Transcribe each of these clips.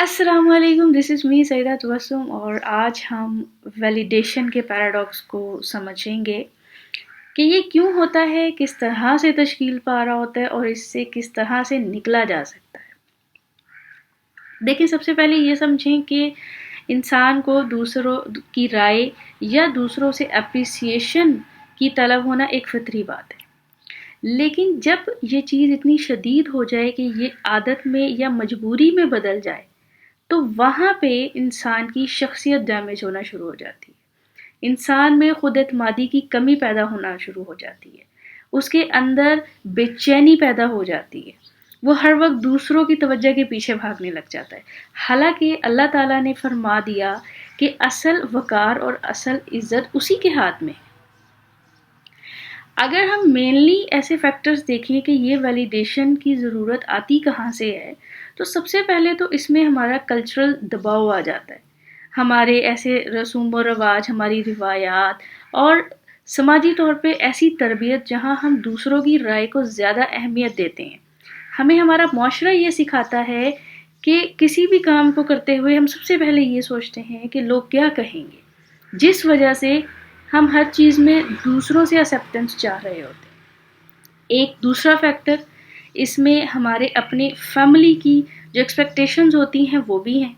अस्सलाम वालेकुम, this is me Saeeda Tabassum और आज हम वैलिडेशन के पैराडॉक्स को समझेंगे कि ये क्यों होता है, किस तरह से तश्कील पा रहा होता है और इससे किस तरह से निकला जा सकता है। देखिए, सबसे पहले ये समझें कि इंसान को दूसरों की राय या दूसरों से एप्रिसिएशन की तलब होना एक फितरी बात है। लेकिन जब ये चीज़ इतनी शदीद हो जाए कि ये आदत में या मजबूरी में बदल जाए, तो वहाँ पे इंसान की शख्सियत डैमेज होना शुरू हो जाती है। इंसान में खुद एतमादी की कमी पैदा होना शुरू हो जाती है। उसके अंदर बेचैनी पैदा हो जाती है। वो हर वक्त दूसरों की तवज्जो के पीछे भागने लग जाता है। हालांकि अल्लाह ताला ने फरमा दिया कि असल वकार और असल इज़्ज़त उसी के हाथ में है। अगर हम मेनली ऐसे फैक्टर्स देखें कि ये वैलिडेशन की ज़रूरत आती कहाँ से है, तो सबसे पहले तो इसमें हमारा कल्चरल दबाव आ जाता है। हमारे ऐसे रसूम व रवाज, हमारी रिवायात और समाजी तौर पे ऐसी तरबियत जहाँ हम दूसरों की राय को ज़्यादा अहमियत देते हैं। हमें हमारा माशरा ये सिखाता है कि किसी भी काम को करते हुए हम सबसे पहले ये सोचते हैं कि लोग क्या कहेंगे, जिस वजह से हम हर चीज़ में दूसरों से एक्सेप्टेंस चाह रहे होते हैं। एक दूसरा फैक्टर इसमें हमारे अपने फैमिली की जो एक्सपेक्टेशंस होती हैं वो भी हैं।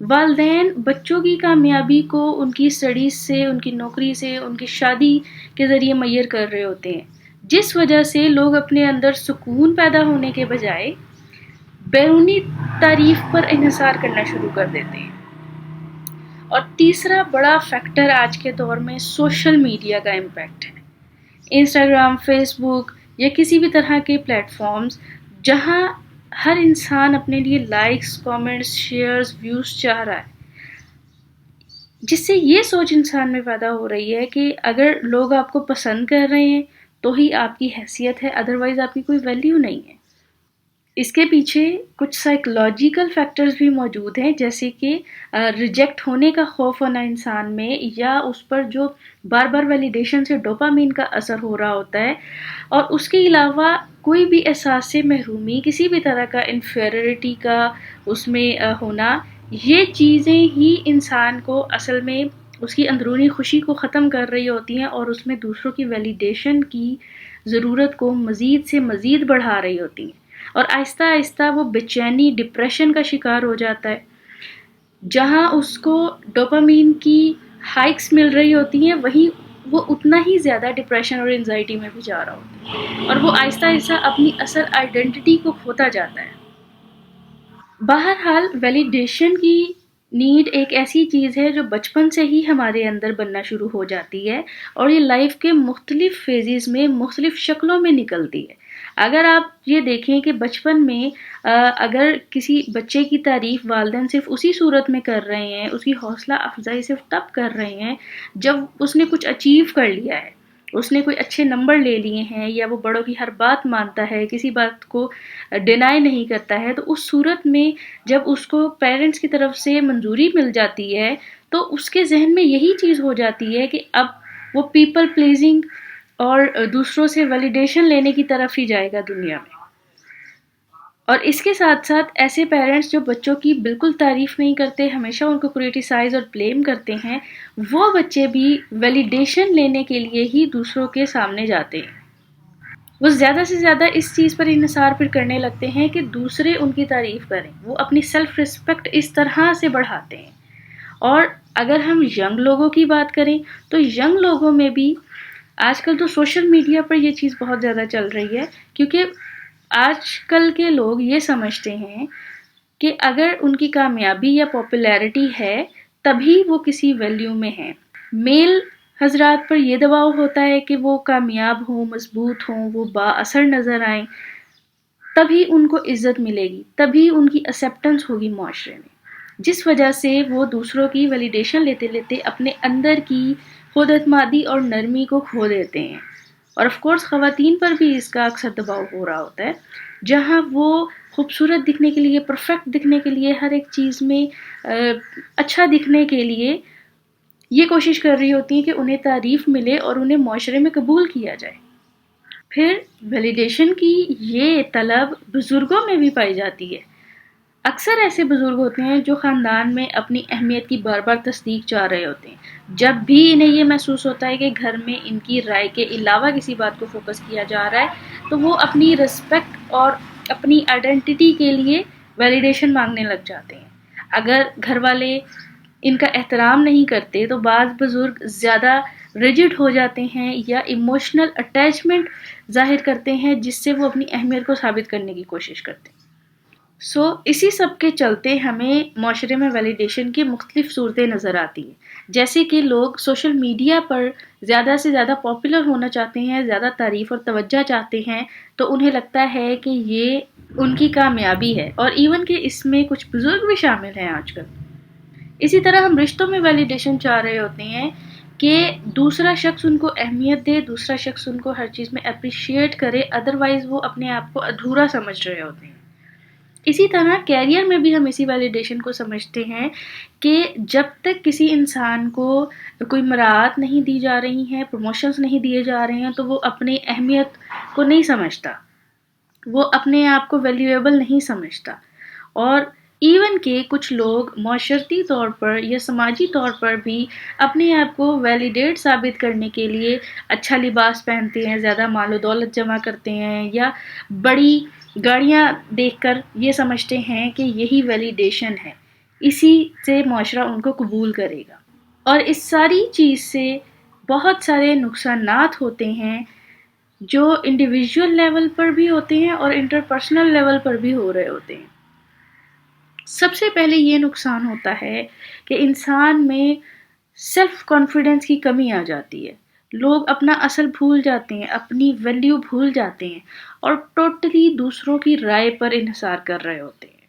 वालदैन बच्चों की कामयाबी को उनकी स्टडीज़ से, उनकी नौकरी से, उनकी शादी के ज़रिए मैयर कर रहे होते हैं, जिस वजह से लोग अपने अंदर सुकून पैदा होने के बजाय बैरूनी तारीफ पर इन्हिसार करना शुरू कर देते हैं। और तीसरा बड़ा फैक्टर आज के दौर में सोशल मीडिया का इम्पैक्ट है। इंस्टाग्राम, फेसबुक या किसी भी तरह के प्लेटफॉर्म्स जहां हर इंसान अपने लिए लाइक्स, कमेंट्स, शेयर्स, व्यूज़ चाह रहा है, जिससे ये सोच इंसान में पैदा हो रही है कि अगर लोग आपको पसंद कर रहे हैं तो ही आपकी हैसियत है, अदरवाइज़ आपकी कोई वैल्यू नहीं है। इसके पीछे कुछ साइकोलॉजिकल फैक्टर्स भी मौजूद हैं, जैसे कि रिजेक्ट होने का खौफ होना इंसान में, या उस पर जो बार बार वैलिडेशन से डोपामीन का असर हो रहा होता है, और उसके अलावा कोई भी एहसास से महरूमी, किसी भी तरह का इन्फेरियरिटी का उसमें होना, ये चीज़ें ही इंसान को असल में उसकी अंदरूनी खुशी को ख़त्म कर रही होती हैं और उसमें दूसरों की वैलिडेशन की ज़रूरत को मज़ीद से मज़ीद बढ़ा रही होती हैं। और आहिस्ता आहिस्ता वो बेचैनी, डिप्रेशन का शिकार हो जाता है। जहाँ उसको डोपामीन की हाइक्स मिल रही होती हैं, वहीं वो उतना ही ज़्यादा डिप्रेशन और एंजाइटी में भी जा रहा होता है और वो आहिस्ता आहिस्ता अपनी असल आइडेंटिटी को खोता जाता है। बहरहाल वैलिडेशन की नीड एक ऐसी चीज़ है जो बचपन से ही हमारे अंदर बनना शुरू हो जाती है और ये लाइफ के मुख्तलिफ फेजेस में मुख्तलिफ शक्लों में निकलती है। अगर आप ये देखें कि बचपन में अगर किसी बच्चे की तारीफ वालिदैन सिर्फ उसी सूरत में कर रहे हैं, उसकी हौसला अफजाई सिर्फ तब कर रहे हैं जब उसने कुछ अचीव कर लिया है, उसने कोई अच्छे नंबर ले लिए हैं, या वो बड़ों की हर बात मानता है, किसी बात को डिनाई नहीं करता है, तो उस सूरत में जब उसको पेरेंट्स की तरफ से मंजूरी मिल जाती है तो उसके जहन में यही चीज़ हो जाती है कि अब वो पीपल प्लीजिंग और दूसरों से वैलिडेशन लेने की तरफ ही जाएगा दुनिया में। और इसके साथ साथ ऐसे पेरेंट्स जो बच्चों की बिल्कुल तारीफ नहीं करते, हमेशा उनको क्रिटिसाइज और ब्लेम करते हैं, वो बच्चे भी वैलिडेशन लेने के लिए ही दूसरों के सामने जाते हैं। वो ज़्यादा से ज़्यादा इस चीज़ पर इन्हिसार फिर करने लगते हैं कि दूसरे उनकी तारीफ करें। वो अपनी सेल्फ रिस्पेक्ट इस तरह से बढ़ाते हैं। और अगर हम यंग लोगों की बात करें तो यंग लोगों में भी आजकल तो सोशल मीडिया पर ये चीज़ बहुत ज़्यादा चल रही है, क्योंकि आजकल के लोग ये समझते हैं कि अगर उनकी कामयाबी या पॉपुलैरिटी है तभी वो किसी वैल्यू में हैं। मेल हजरात पर यह दबाव होता है कि वो कामयाब हों, मजबूत हों, वो बाअसर नज़र आएं, तभी उनको इज्जत मिलेगी, तभी उनकी एक्सेप्टेंस होगी माशरे में, जिस वजह से वो दूसरों की वैलिडेशन लेते लेते अपने अंदर की खुद एतमादी और नरमी को खो देते हैं। और ऑफ कोर्स ख़वातीन पर भी इसका अक्सर दबाव हो रहा होता है, जहाँ वो खूबसूरत दिखने के लिए, परफेक्ट दिखने के लिए, हर एक चीज़ में अच्छा दिखने के लिए ये कोशिश कर रही होती हैं कि उन्हें तारीफ मिले और उन्हें माशरे में कबूल किया जाए। फिर वैलिडेशन की ये तलब बुजुर्गों में भी पाई जाती है। اکثر ایسے بزرگ ہوتے ہیں جو خاندان میں اپنی اہمیت کی بار بار تصدیق چاہ رہے ہوتے ہیں۔ جب بھی انہیں یہ محسوس ہوتا ہے کہ گھر میں ان کی رائے کے علاوہ کسی بات کو فوکس کیا جا رہا ہے تو وہ اپنی رسپیکٹ اور اپنی آئیڈینٹی کے لیے ویلیڈیشن مانگنے لگ جاتے ہیں۔ اگر گھر والے ان کا احترام نہیں کرتے تو بعض بزرگ زیادہ ریجڈ ہو جاتے ہیں یا ایموشنل اٹیچمنٹ ظاہر کرتے ہیں، جس سے وہ اپنی اہمیت کو ثابت کرنے کی کوشش کرتے ہیں۔ اسی سب کے چلتے ہمیں معاشرے میں ویلیڈیشن کی مختلف صورتیں نظر آتی ہیں، جیسے کہ لوگ سوشل میڈیا پر زیادہ سے زیادہ پاپولر ہونا چاہتے ہیں، زیادہ تعریف اور توجہ چاہتے ہیں، تو انہیں لگتا ہے کہ یہ ان کی کامیابی ہے، اور ایون کہ اس میں کچھ بزرگ بھی شامل ہیں آج کل۔ اسی طرح ہم رشتوں میں ویلیڈیشن چاہ رہے ہوتے ہیں کہ دوسرا شخص ان کو اہمیت دے، دوسرا شخص ان کو ہر چیز میں اپریشیٹ کرے، ادروائز وہ اپنے آپ کو ادھورا سمجھ رہے ہوتے ہیں۔ اسی طرح کیریئر میں بھی ہم اسی ویلیڈیشن کو سمجھتے ہیں کہ جب تک کسی انسان کو کوئی مراعات نہیں دی جا رہی ہیں، پروموشنز نہیں دیے جا رہے ہیں، تو وہ اپنی اہمیت کو نہیں سمجھتا، وہ اپنے آپ کو ویلیویبل نہیں سمجھتا۔ اور ایون کہ کچھ لوگ معاشرتی طور پر یا سماجی طور پر بھی اپنے آپ کو ویلیڈیٹ ثابت کرنے کے لیے اچھا لباس پہنتے ہیں، زیادہ مال و دولت جمع کرتے ہیں، یا بڑی گاڑیاں دیکھ کر یہ سمجھتے ہیں کہ یہی ویلیڈیشن ہے، اسی سے معاشرہ ان کو قبول کرے گا۔ اور اس ساری چیز سے بہت سارے نقصانات ہوتے ہیں جو انڈیویجول لیول پر بھی ہوتے ہیں اور انٹرپرسنل لیول پر بھی ہو رہے ہوتے ہیں۔ سب سے پہلے یہ نقصان ہوتا ہے کہ انسان میں سیلف کانفیڈنس کی کمی آ جاتی ہے، لوگ اپنا اصل بھول جاتے ہیں، اپنی ویلیو بھول جاتے ہیں اور ٹوٹلی دوسروں کی رائے پر انحصار کر رہے ہوتے ہیں۔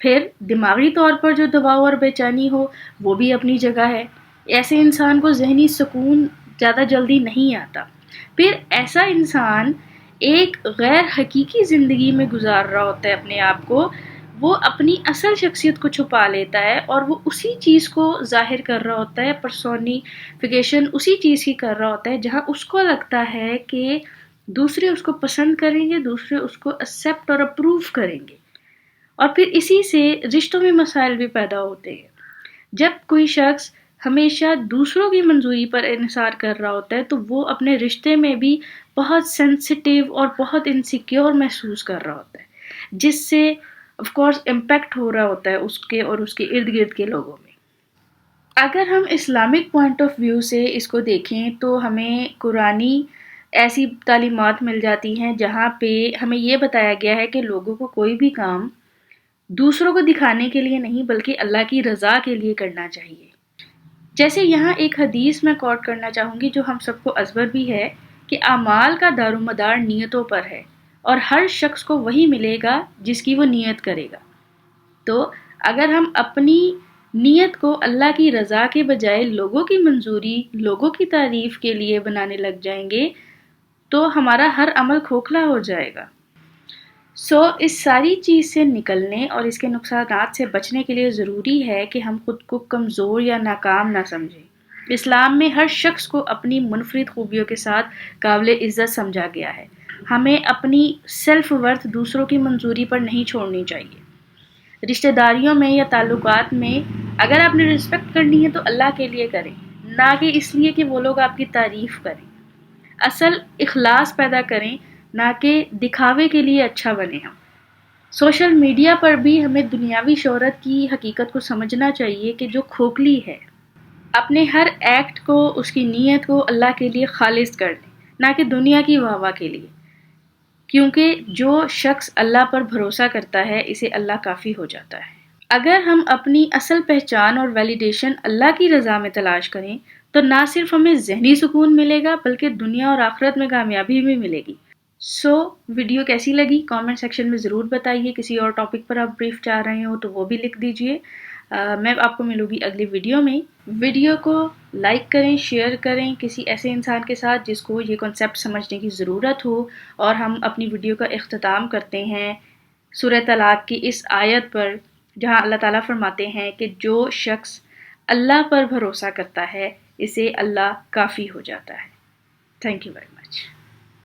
پھر دماغی طور پر جو دباؤ اور بے چینی ہو وہ بھی اپنی جگہ ہے، ایسے انسان کو ذہنی سکون زیادہ جلدی نہیں آتا۔ پھر ایسا انسان ایک غیر حقیقی زندگی میں گزار رہا ہوتا ہے اپنے آپ کو، وہ اپنی اصل شخصیت کو چھپا لیتا ہے اور وہ اسی چیز کو ظاہر کر رہا ہوتا ہے، پرسونیفیکیشن اسی چیز کی کر رہا ہوتا ہے جہاں اس کو لگتا ہے کہ دوسرے اس کو پسند کریں گے، دوسرے اس کو ایکسیپٹ اور اپروو کریں گے۔ اور پھر اسی سے رشتوں میں مسائل بھی پیدا ہوتے ہیں۔ جب کوئی شخص ہمیشہ دوسروں کی منظوری پر انحصار کر رہا ہوتا ہے تو وہ اپنے رشتے میں بھی بہت سینسیٹیو اور بہت انسیکیور محسوس کر رہا ہوتا ہے، جس سے آف کورس امپیکٹ ہو رہا ہوتا ہے اس کے اور اس کے ارد گرد کے لوگوں میں۔ اگر ہم اسلامک پوائنٹ آف ویو سے اس کو دیکھیں تو ہمیں قرآنی ایسی تعلیمات مل جاتی ہیں جہاں پہ ہمیں یہ بتایا گیا ہے کہ لوگوں کو کوئی بھی کام دوسروں کو دکھانے کے لیے نہیں بلکہ اللہ کی رضا کے لیے کرنا چاہیے۔ جیسے یہاں ایک حدیث میں کوٹ کرنا چاہوں گی جو ہم سب کو ازبر بھی ہے کہ اعمال کا دار و مدار نیتوں پر ہے اور ہر شخص کو وہی ملے گا جس کی وہ نیت کرے گا۔ تو اگر ہم اپنی نیت کو اللہ کی رضا کے بجائے لوگوں کی منظوری، لوگوں کی تعریف کے لیے بنانے لگ جائیں گے تو ہمارا ہر عمل کھوکھلا ہو جائے گا۔ اس ساری چیز سے نکلنے اور اس کے نقصانات سے بچنے کے لیے ضروری ہے کہ ہم خود کو کمزور یا ناکام نہ سمجھیں۔ اسلام میں ہر شخص کو اپنی منفرد خوبیوں کے ساتھ قابل عزت سمجھا گیا ہے۔ ہمیں اپنی سیلف ورتھ دوسروں کی منظوری پر نہیں چھوڑنی چاہیے۔ رشتہ داریوں میں یا تعلقات میں اگر آپ نے رسپیکٹ کرنی ہے تو اللہ کے لیے کریں، نہ کہ اس لیے کہ وہ لوگ آپ کی تعریف کریں۔ اصل اخلاص پیدا کریں، نہ کہ دکھاوے کے لیے اچھا بنے ہم۔ سوشل میڈیا پر بھی ہمیں دنیاوی شہرت کی حقیقت کو سمجھنا چاہیے کہ جو کھوکھلی ہے۔ اپنے ہر ایکٹ کو، اس کی نیت کو اللہ کے لیے خالص کر دیں، نہ کہ دنیا کی واہ واہ کے لیے، کیونکہ جو شخص اللہ پر بھروسہ کرتا ہے اسے اللہ کافی ہو جاتا ہے۔ اگر ہم اپنی اصل پہچان اور ویلیڈیشن اللہ کی رضا میں تلاش کریں تو نہ صرف ہمیں ذہنی سکون ملے گا بلکہ دنیا اور آخرت میں کامیابی بھی ملے گی۔ ویڈیو کیسی لگی کامنٹ سیکشن میں ضرور بتائیے۔ کسی اور ٹاپک پر آپ بریف چاہ رہے ہو تو وہ بھی لکھ دیجئے۔ میں آپ کو ملوں گی اگلی ویڈیو میں۔ ویڈیو کو لائک کریں، شیئر کریں کسی ایسے انسان کے ساتھ جس کو یہ کنسیپٹ سمجھنے کی ضرورت ہو، اور ہم اپنی ویڈیو کا اختتام کرتے ہیں سورہ طلاق کی اس آیت پر جہاں اللہ تعالیٰ فرماتے ہیں کہ جو شخص اللہ پر بھروسہ کرتا ہے اسے اللہ کافی ہو جاتا ہے۔ Thank you very much.